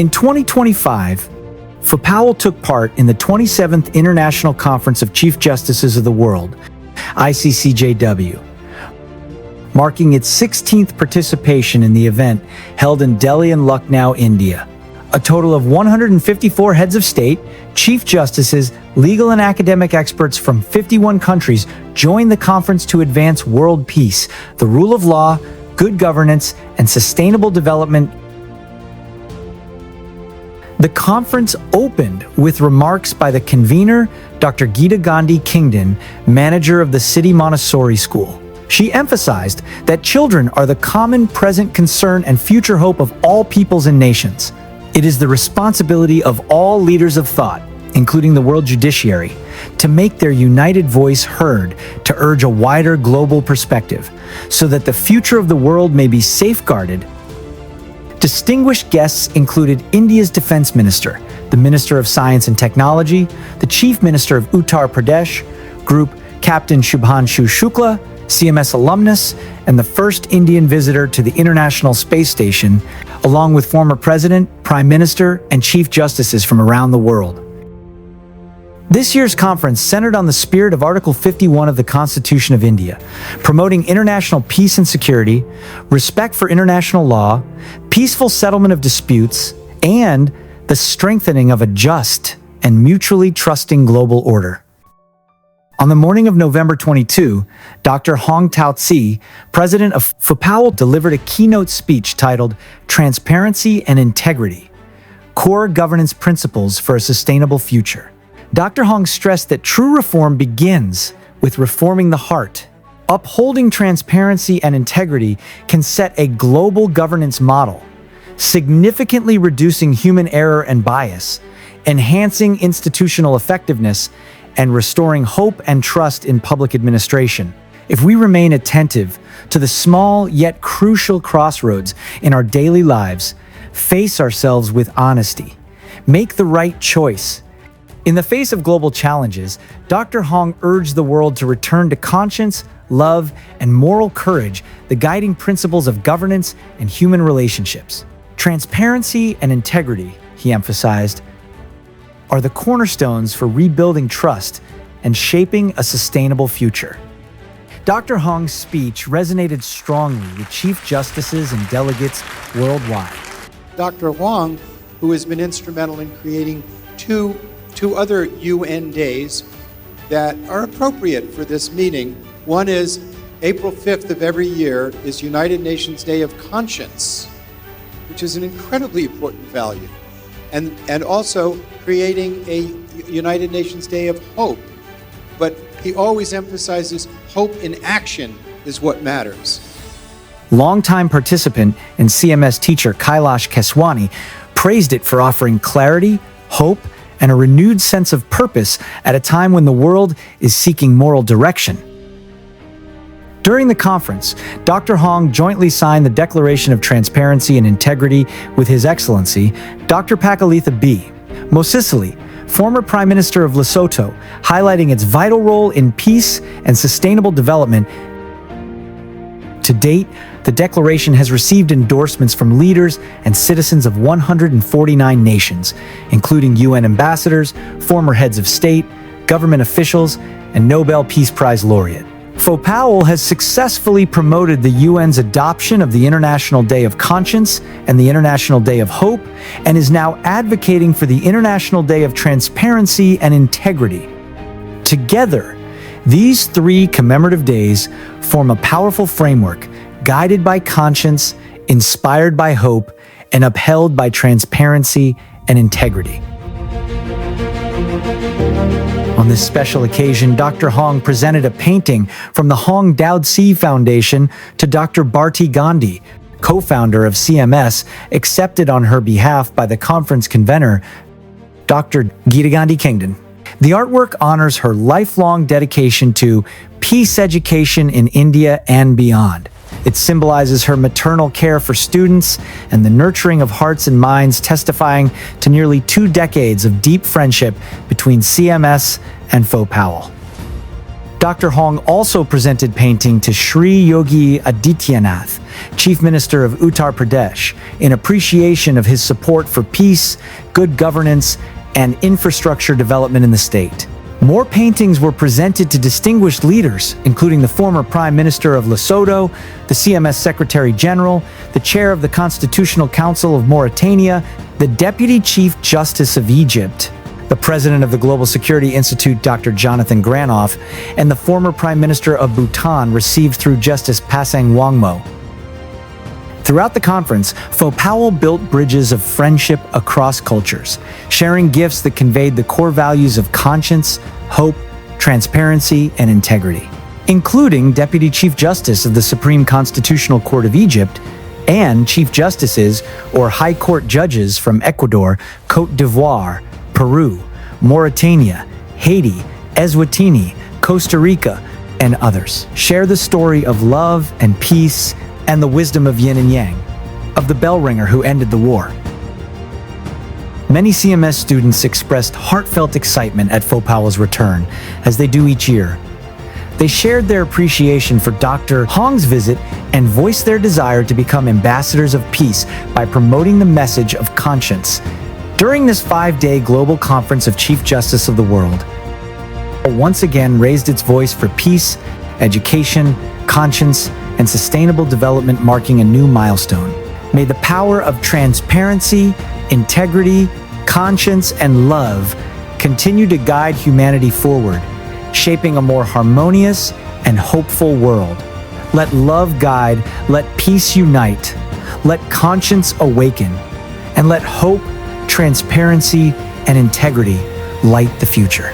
In 2025, Powell took part in the 27th International Conference of Chief Justices of the World, ICCJW, marking its 16th participation in the event held in Delhi and Lucknow, India. A total of 154 heads of state, chief justices, legal and academic experts from 51 countries joined the conference to advance world peace, the rule of law, good governance, and sustainable development. The conference opened with remarks by the convener, Dr. Geeta Gandhi Kingdon, manager of the City Montessori School. She emphasized that children are the common present concern and future hope of all peoples and nations. It is the responsibility of all leaders of thought, including the world judiciary, to make their united voice heard to urge a wider global perspective, so that the future of the world may be safeguarded. Distinguished guests included India's Defense Minister, the Minister of Science and Technology, the Chief Minister of Uttar Pradesh, Group Captain Shubhanshu Shukla, CMS alumnus, and the first Indian visitor to the International Space Station, along with former President, Prime Minister, and Chief Justices from around the world. This year's conference centered on the spirit of Article 51 of the Constitution of India, promoting international peace and security, respect for international law, peaceful settlement of disputes, and the strengthening of a just and mutually trusting global order. On the morning of November 22, Dr. Hong Tao-Tse, president of Powell, delivered a keynote speech titled Transparency and Integrity, Core Governance Principles for a Sustainable Future. Dr. Hong stressed that true reform begins with reforming the heart. Upholding transparency and integrity can set a global governance model, significantly reducing human error and bias, enhancing institutional effectiveness, and restoring hope and trust in public administration. If we remain attentive to the small yet crucial crossroads in our daily lives, face ourselves with honesty, make the right choice. In the face of global challenges, Dr. Hong urged the world to return to conscience, love, and moral courage, the guiding principles of governance and human relationships. Transparency and integrity, he emphasized, are the cornerstones for rebuilding trust and shaping a sustainable future. Dr. Hong's speech resonated strongly with chief justices and delegates worldwide. Dr. Huang, who has been instrumental in creating two other UN days that are appropriate for this meeting. One is April 5th of every year is United Nations Day of Conscience, which is an incredibly important value. And also creating a United Nations Day of Hope. But he always emphasizes hope in action is what matters. Longtime participant and CMS teacher Kailash Keswani praised it for offering clarity, hope, and a renewed sense of purpose at a time when the world is seeking moral direction. During the conference, Dr. Hong jointly signed the Declaration of Transparency and Integrity with His Excellency, Dr. Pakalitha B. Mosisili, former Prime Minister of Lesotho, highlighting its vital role in peace and sustainable development. To date, the declaration has received endorsements from leaders and citizens of 149 nations, including UN ambassadors, former heads of state, government officials, and Nobel Peace Prize laureate. Powell has successfully promoted the UN's adoption of the International Day of Conscience and the International Day of Hope, and is now advocating for the International Day of Transparency and Integrity. Together, these three commemorative days form a powerful framework guided by conscience, inspired by hope, and upheld by transparency and integrity. On this special occasion, Dr. Hong presented a painting from the Hong Tao-Tse Foundation to Dr. Bharti Gandhi, co-founder of CMS, accepted on her behalf by the conference convener, Dr. Geeta Gandhi Kingdon. The artwork honors her lifelong dedication to peace education in India and beyond. It symbolizes her maternal care for students and the nurturing of hearts and minds, testifying to nearly 2 decades of deep friendship between CMS and Powell. Dr. Hong also presented painting to Sri Yogi Adityanath, Chief Minister of Uttar Pradesh, in appreciation of his support for peace, good governance, and infrastructure development in the state. More paintings were presented to distinguished leaders, including the former Prime Minister of Lesotho, the CMS Secretary General, the Chair of the Constitutional Council of Mauritania, the Deputy Chief Justice of Egypt, the President of the Global Security Institute, Dr. Jonathan Granoff, and the former Prime Minister of Bhutan received through Justice Pasang Wangmo. Throughout the conference, Fo Powell built bridges of friendship across cultures, sharing gifts that conveyed the core values of conscience, hope, transparency, and integrity, including Deputy Chief Justice of the Supreme Constitutional Court of Egypt and Chief Justices or High Court judges from Ecuador, Côte d'Ivoire, Peru, Mauritania, Haiti, Eswatini, Costa Rica, and others. Share the story of love and peace and the wisdom of yin and yang, of the bell ringer who ended the war. Many CMS students expressed heartfelt excitement at Fo Powell's return, as they do each year. They shared their appreciation for Dr. Hong's visit and voiced their desire to become ambassadors of peace by promoting the message of conscience. During this 5-day global conference of Chief Justice of the world, once again raised its voice for peace, education, conscience, and sustainable development, marking a new milestone. May the power of transparency, integrity, conscience, and love continue to guide humanity forward, shaping a more harmonious and hopeful world. Let love guide, let peace unite, let conscience awaken, and let hope, transparency, and integrity light the future.